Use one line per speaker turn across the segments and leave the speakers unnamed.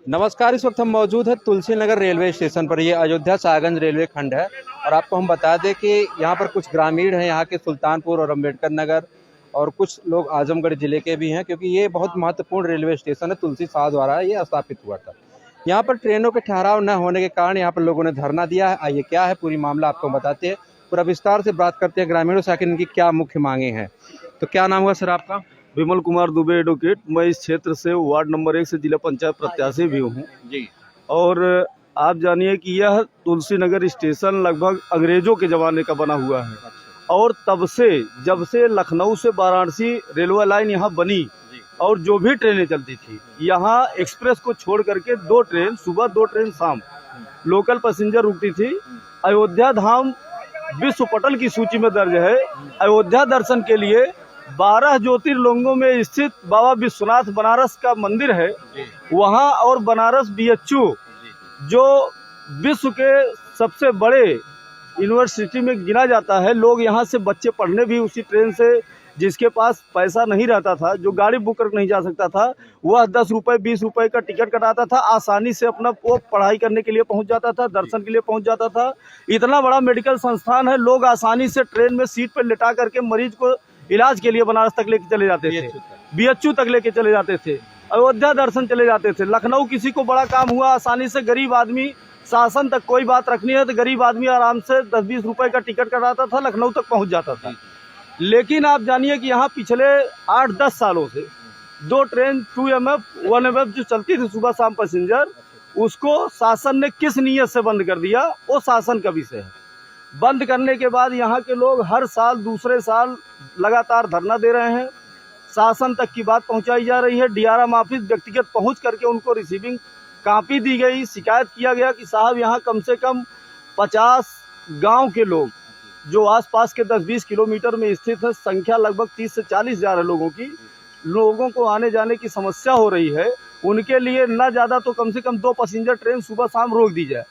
नमस्कार। इस वक्त हम मौजूद है तुलसी नगर रेलवे स्टेशन पर। ये अयोध्या सागंज रेलवे खंड है और आपको हम बता दें कि यहाँ पर कुछ ग्रामीण हैं, यहाँ के सुल्तानपुर और अम्बेडकर नगर, और कुछ लोग आजमगढ़ जिले के भी हैं, क्योंकि ये बहुत महत्वपूर्ण रेलवे स्टेशन है। तुलसी शाह द्वारा ये स्थापित हुआ था। यहाँ पर ट्रेनों के ठहराव न होने के कारण यहाँ पर लोगों ने धरना दिया है। आइए क्या है पूरी मामला आपको बताते हैं, पूरा विस्तार से बात करते हैं ग्रामीणों से, आखिर इनकी क्या मुख्य मांगे हैं। तो क्या नाम हुआ सर आपका?
विमल कुमार दुबे एडवोकेट। मैं इस क्षेत्र से वार्ड नंबर 1 से जिला पंचायत प्रत्याशी भी हूँ
जी।
और आप जानिए कि यह तुलसी नगर स्टेशन लगभग अंग्रेजों के ज़माने का बना हुआ है। और तब से जब से लखनऊ से वाराणसी रेलवे लाइन यहाँ बनी और जो भी ट्रेनें चलती थी, यहाँ एक्सप्रेस को छोड़ करके 2 ट्रेन सुबह 2 ट्रेन शाम लोकल पैसेंजर रुकती थी। अयोध्या धाम विश्व पटल की सूची में दर्ज है। अयोध्या दर्शन के लिए 12 ज्योतिर्लिंगों में स्थित बाबा विश्वनाथ बनारस का मंदिर है वहाँ, और बनारस BHU जो विश्व के सबसे बड़े यूनिवर्सिटी में गिना जाता है। लोग यहाँ से बच्चे पढ़ने भी उसी ट्रेन से, जिसके पास पैसा नहीं रहता था, जो गाड़ी बुक कर नहीं जा सकता था, वह 10 रुपये 20 रुपये का टिकट कटाता था, आसानी से अपना वो पढ़ाई करने के लिए पहुँच जाता था, दर्शन के लिए पहुँच जाता था। इतना बड़ा मेडिकल संस्थान है, लोग आसानी से ट्रेन में सीट पर लिटा करके मरीज को इलाज के लिए बनारस तक लेके चले जाते थे, BHU तक लेके चले जाते थे, अयोध्या दर्शन चले जाते थे। लखनऊ किसी को बड़ा काम हुआ, आसानी से गरीब आदमी शासन तक कोई बात रखनी है तो गरीब आदमी आराम से 10-20 रुपए का टिकट कटाता था, लखनऊ तक पहुंच जाता था। लेकिन आप जानिए कि यहाँ पिछले 8-10 सालों से 2 ट्रेन 2MF 1MF जो चलती थी सुबह शाम पैसेंजर, उसको शासन ने किस नीयत से बंद कर दिया, वो शासन का विषय है। बंद करने के बाद यहाँ के लोग हर साल दूसरे साल लगातार धरना दे रहे हैं। शासन तक की बात पहुंचाई जा रही है। DRM ऑफिस व्यक्तिगत पहुंच करके उनको रिसीविंग कॉपी दी गई। शिकायत किया गया कि साहब यहाँ कम से कम 50 गांव के लोग जो आसपास के 10-20 किलोमीटर में स्थित है, संख्या लगभग 30 से 40 हजार है लोगों की, लोगों को आने जाने की समस्या हो रही है। उनके लिए न ज़्यादा तो कम से कम 2 पैसेंजर ट्रेन सुबह शाम रोक दी जाए।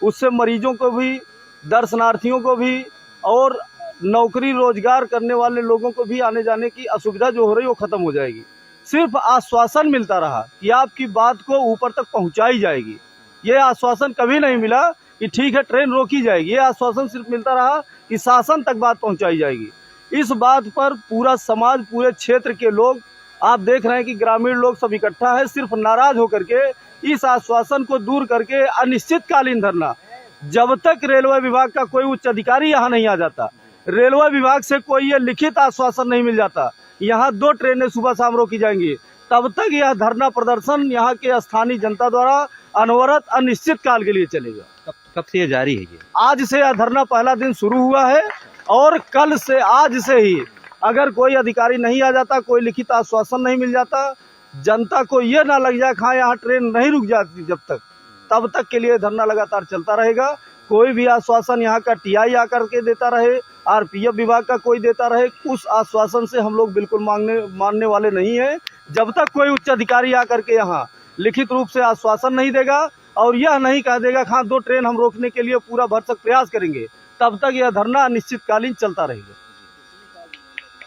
उससे मरीजों को भी, दर्शनार्थियों को भी और नौकरी रोजगार करने वाले लोगों को भी आने जाने की असुविधा जो हो रही है वो खत्म हो जाएगी। सिर्फ आश्वासन मिलता रहा कि आपकी बात को ऊपर तक पहुंचाई जाएगी। ये आश्वासन कभी नहीं मिला कि ठीक है ट्रेन रोकी जाएगी। ये आश्वासन सिर्फ मिलता रहा कि शासन तक बात पहुंचाई जाएगी। इस बात पर पूरा समाज, पूरे क्षेत्र के लोग, आप देख रहे हैं कि ग्रामीण लोग सब इकट्ठा है, सिर्फ नाराज होकर के इस आश्वासन को दूर करके अनिश्चितकालीन धरना, जब तक रेलवे विभाग का कोई उच्च अधिकारी यहाँ नहीं आ जाता, रेलवे विभाग से कोई ये लिखित आश्वासन नहीं मिल जाता यहाँ 2 ट्रेनें सुबह शाम रोकी जाएंगी, तब तक यह धरना प्रदर्शन यहाँ के स्थानीय जनता द्वारा अनवरत अनिश्चित काल के लिए चलेगा।
कब से ये जारी है? ये
आज से यह धरना पहला दिन शुरू हुआ है और कल से, आज से ही अगर कोई अधिकारी नहीं आ जाता, कोई लिखित आश्वासन नहीं मिल जाता, जनता को ये ना लग जाए हाँ यहाँ ट्रेन नहीं रुक जाती, जब तक तब तक के लिए धरना लगातार चलता रहेगा। कोई भी आश्वासन यहाँ का TI आकर के देता रहे, RPF विभाग का कोई देता रहे, उस आश्वासन से हम लोग बिल्कुल मानने वाले नहीं हैं। जब तक कोई उच्च अधिकारी आकर के यहाँ लिखित रूप से आश्वासन नहीं देगा और यह नहीं कह देगा हाँ 2 ट्रेन हम रोकने के लिए पूरा भरसक प्रयास करेंगे, तब तक यह धरना अनिश्चितकालीन चलता रहेगा।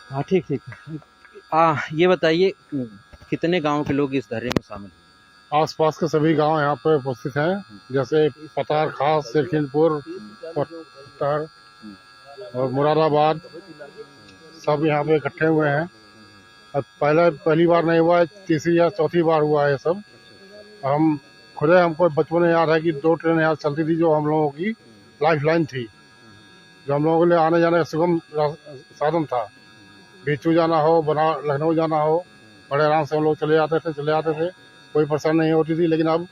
हाँ, ठीक है। ये बताइए कितने गाँव के लोग इस धरने में शामिल हैं?
आसपास के सभी गांव यहाँ पे उपस्थित हैं, जैसे पतार खास, सिरखिलपुर, पत्थर और मुरादाबाद, सब यहाँ पे इकट्ठे हुए हैं। अब पहली बार नहीं हुआ है, तीसरी या चौथी बार हुआ है ये सब। हम खुदे, हमको बचपन में याद है कि 2 ट्रेन यहाँ चलती थी जो हम लोगों की लाइफ लाइन थी, जो हम लोगों के लिए आने जाने का सुगम साधन था। BHU जाना हो, लखनऊ जाना हो, बड़े आराम से हम लोग चले आते थे, कोई परेशानी नहीं होती थी। लेकिन अब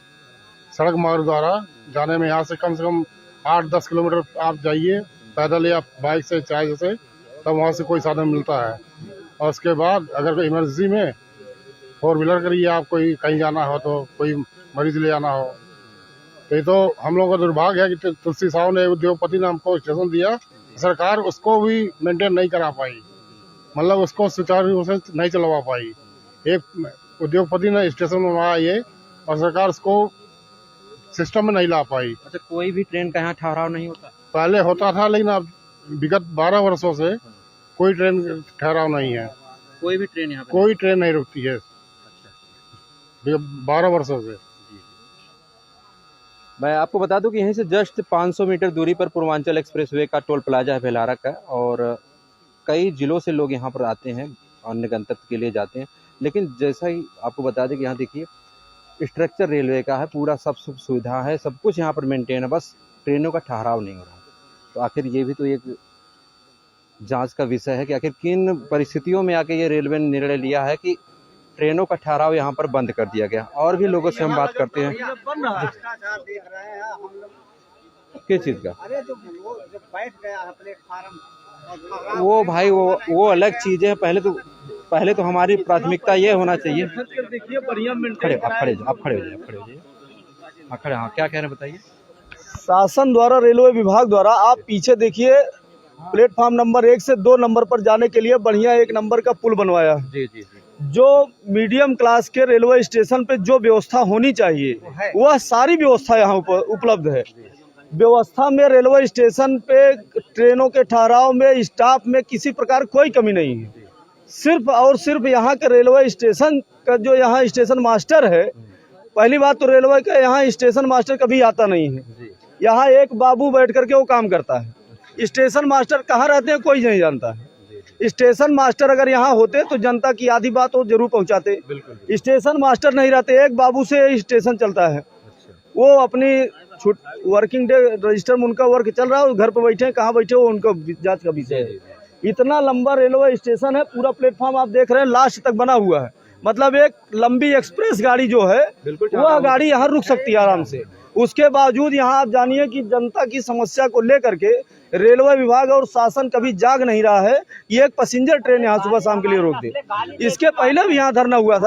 सड़क मार्ग द्वारा जाने में यहाँ से कम 8-10 किलोमीटर आप जाइए पैदल या बाइक से, चाहे से, तब वहाँ से कोई साधन मिलता है। और उसके बाद अगर कोई इमरजेंसी में 4 व्हीलर करिए, आप कोई कहीं जाना हो तो, कोई मरीज ले जाना हो तो, ये तो हम लोगों का दुर्भाग्य है कि तुलसी साहब ने, उद्योगपति ने हमको स्टेशन दिया, सरकार उसको भी मेंटेन नहीं करा पाई, मतलब उसको सुचारू रूप से नहीं चलवा पाई। एक उद्योगपति ने स्टेशन बनवाया ये, और सरकार उसको सिस्टम में नहीं ला पाई।
अच्छा, कोई भी ट्रेन का यहाँ ठहराव नहीं होता?
पहले होता था, लेकिन अब विगत 12 वर्षों से कोई ट्रेन ठहराव नहीं है।
कोई भी ट्रेन यहाँ पे?
कोई ट्रेन नहीं रुकती है 12 वर्षों से।
मैं आपको बता दूं कि यहीं से जस्ट 500 मीटर दूरी पर पूर्वांचल एक्सप्रेसवे का टोल प्लाजा है बेलारा का, और कई जिलों से लोग यहाँ पर आते हैं, अन्य गंतव्य के लिए जाते हैं। लेकिन जैसा ही आपको बता दें कि यहाँ देखिए स्ट्रक्चर रेलवे का है, पूरा सब सुविधा है, सब कुछ यहाँ पर मेंटेन है, बस ट्रेनों का ठहराव नहीं हो रहा। तो आखिर ये भी तो एक जांच का विषय है कि आखिर किन परिस्थितियों में आके ये रेलवे ने निर्णय लिया है कि ट्रेनों का ठहराव यहाँ पर बंद कर दिया गया। और भी लोगों से हम बात करते हैं। किस चीज़ का?
अरे जो बैठ गया है प्लेटफार्म,
वो भाई वो अलग चीज़ें हैं। पहले तो हमारी प्राथमिकता ये होना चाहिए।
देखिए बढ़िया
खड़े आप खड़े हो जाइए। हाँ खड़े, हाँ क्या कह रहे हैं बताइए।
शासन द्वारा, रेलवे विभाग द्वारा, आप पीछे देखिए, प्लेटफार्म नंबर 1 से 2 नंबर पर जाने के लिए बढ़िया 1 नंबर का पुल बनवाया।
जी जी जी।
जो मीडियम क्लास के रेलवे स्टेशन पे जो व्यवस्था होनी चाहिए वह सारी व्यवस्था यहाँ उपलब्ध है। व्यवस्था में रेलवे स्टेशन पे ट्रेनों के ठहराव में, स्टाफ में किसी प्रकार कोई कमी नहीं है। सिर्फ और सिर्फ यहाँ के रेलवे स्टेशन का जो यहाँ स्टेशन मास्टर है, पहली बात तो रेलवे का यहाँ स्टेशन मास्टर कभी आता नहीं है। यहाँ एक बाबू बैठ करके वो काम करता है। स्टेशन मास्टर कहाँ रहते हैं कोई नहीं जानता है। स्टेशन मास्टर अगर यहाँ होते तो जनता की आधी बात वो जरूर पहुँचाते। स्टेशन मास्टर नहीं रहते, एक बाबू से स्टेशन चलता है। वो अपनी वर्किंग डे रजिस्टर में उनका वर्क चल रहा है, घर पर बैठे हैं, कहाँ बैठे हो उनका जांच का विषय है। इतना लंबा रेलवे स्टेशन है, पूरा प्लेटफॉर्म आप देख रहे हैं लास्ट तक बना हुआ है। मतलब एक लंबी एक्सप्रेस गाड़ी जो है वह गाड़ी यहाँ रुक सकती है आराम से। उसके बावजूद यहाँ आप जानिए कि जनता की समस्या को लेकर के रेलवे विभाग और शासन कभी जाग नहीं रहा है। ये एक पैसेंजर ट्रेन यहाँ सुबह शाम के लिए रोक दे। इसके पहले भी यहाँ धरना हुआ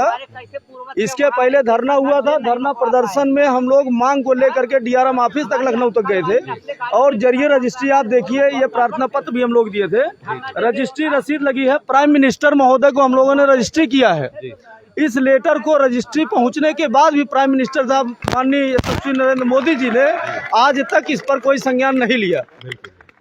था, धरना प्रदर्शन में हम लोग मांग को लेकर के DRM ऑफिस तक लखनऊ तक गए थे, और जरिए रजिस्ट्री आप देखिए, ये प्रार्थना पत्र भी हम लोग दिए थे। रजिस्ट्री रसीद लगी है, प्राइम मिनिस्टर महोदय को हम लोगों ने रजिस्ट्री किया है। इस लेटर को रजिस्ट्री पहुंचने के बाद भी प्राइम मिनिस्टर साहब माननीय यशस्वी नरेंद्र मोदी जी ने आज तक इस पर कोई संज्ञान नहीं लिया।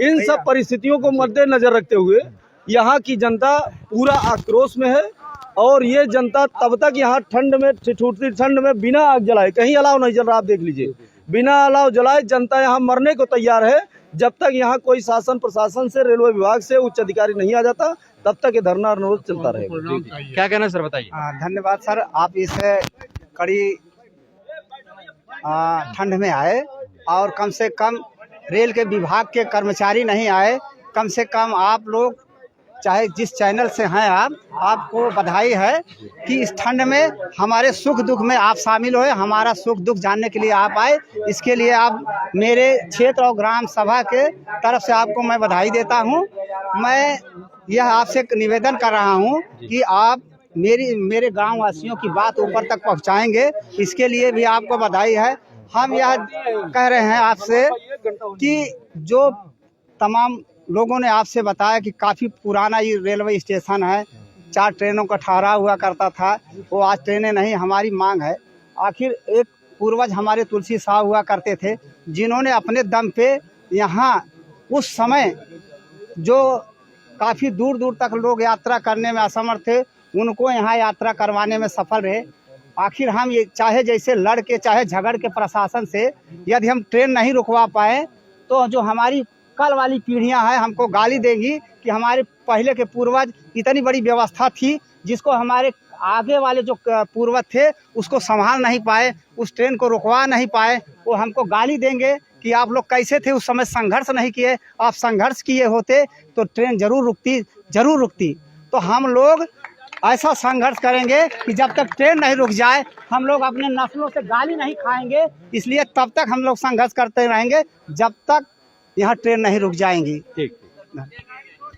इन सब परिस्थितियों को मद्देनजर रखते हुए यहाँ की जनता पूरा आक्रोश में है, और ये जनता तब तक यहाँ ठंड में, ठिठुरती ठंड में बिना आग जलाए, कहीं अलाव नहीं जल रहा, आप देख लीजिए, बिना अलाव जलाए जनता यहाँ मरने को तैयार है। जब तक यहाँ कोई शासन प्रशासन से, रेलवे विभाग से उच्च अधिकारी नहीं आ जाता, तब तक ये धरना अनुरोध चलता रहेगा।
क्या कहना है सर, बताइए।
धन्यवाद सर, आप इस कड़ी ठंड में आए, और कम से कम रेल के विभाग के कर्मचारी नहीं आए। कम से कम आप लोग, चाहे जिस चैनल से हैं आप, आपको बधाई है कि इस ठंड में हमारे सुख दुख में आप शामिल हुए, हमारा सुख दुख जानने के लिए आप आए। इसके लिए आप मेरे क्षेत्र और ग्राम सभा के तरफ से आपको मैं बधाई देता हूं। मैं यह आपसे निवेदन कर रहा हूं कि आप मेरे गांव वासियों की बात ऊपर तक पहुंचाएंगे, इसके लिए भी आपको बधाई है। हम यह कह रहे हैं आपसे कि जो तमाम लोगों ने आपसे बताया कि काफ़ी पुराना ये रेलवे स्टेशन है, 4 ट्रेनों का ठहराव हुआ करता था, वो आज ट्रेनें नहीं। हमारी मांग है, आखिर एक पूर्वज हमारे तुलसी साहब हुआ करते थे, जिन्होंने अपने दम पे यहाँ उस समय जो काफ़ी दूर दूर तक लोग यात्रा करने में असमर्थ थे, उनको यहाँ यात्रा करवाने में सफल रहे। आखिर हम ये चाहे जैसे लड़ के, चाहे झगड़ के प्रशासन से, यदि हम ट्रेन नहीं रुकवा पाए तो जो हमारी कल वाली पीढ़ियां हैं हमको गाली देंगी कि हमारे पहले के पूर्वज इतनी बड़ी व्यवस्था थी जिसको हमारे आगे वाले जो पूर्वज थे उसको संभाल नहीं पाए, उस ट्रेन को रुकवा नहीं पाए। वो हमको गाली देंगे कि आप लोग कैसे थे, उस समय संघर्ष नहीं किए, आप संघर्ष किए होते तो ट्रेन जरूर रुकती। तो हम लोग ऐसा संघर्ष करेंगे कि जब तक ट्रेन नहीं रुक जाए हम लोग अपने नस्लों से गाली नहीं खाएंगे। इसलिए तब तक हम लोग संघर्ष करते रहेंगे जब तक यहाँ ट्रेन नहीं रुक जाएंगी।
ठीक।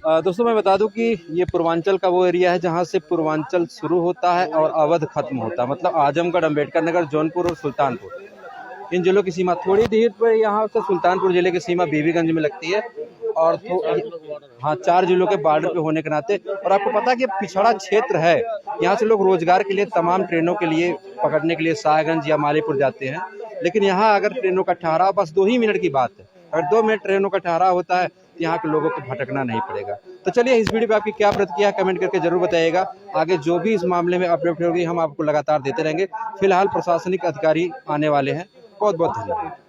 दोस्तों मैं बता दूं कि ये पूर्वांचल का वो एरिया है जहाँ से पूर्वांचल शुरू होता है और अवध खत्म होता है। मतलब आजमगढ़, अम्बेडकर नगर, जौनपुर और सुल्तानपुर, इन जिलों की सीमा थोड़ी देर पर यहाँ से सुल्तानपुर जिले की सीमा बीबीगंज में लगती है, और हाँ 4 जिलों के बॉर्डर पे होने के नाते। और आपको पता है कि पिछड़ा क्षेत्र है, यहाँ से लोग रोजगार के लिए तमाम ट्रेनों के लिए पकड़ने के लिए साहेबगंज या मालीपुर जाते हैं। लेकिन यहाँ अगर ट्रेनों का ठहराव बस 2 ही मिनट की बात है, अगर 2 मिनट ट्रेनों का ठहराव होता है तो यहाँ के लोगों को भटकना नहीं पड़ेगा। तो चलिए, इस वीडियो पे आपकी क्या प्रतिक्रिया कमेंट करके जरूर बताइएगा। आगे जो भी इस मामले में अपडेट होगी हम आपको लगातार देते रहेंगे। फिलहाल प्रशासनिक अधिकारी आने वाले हैं। बहुत बहुत धन्यवाद।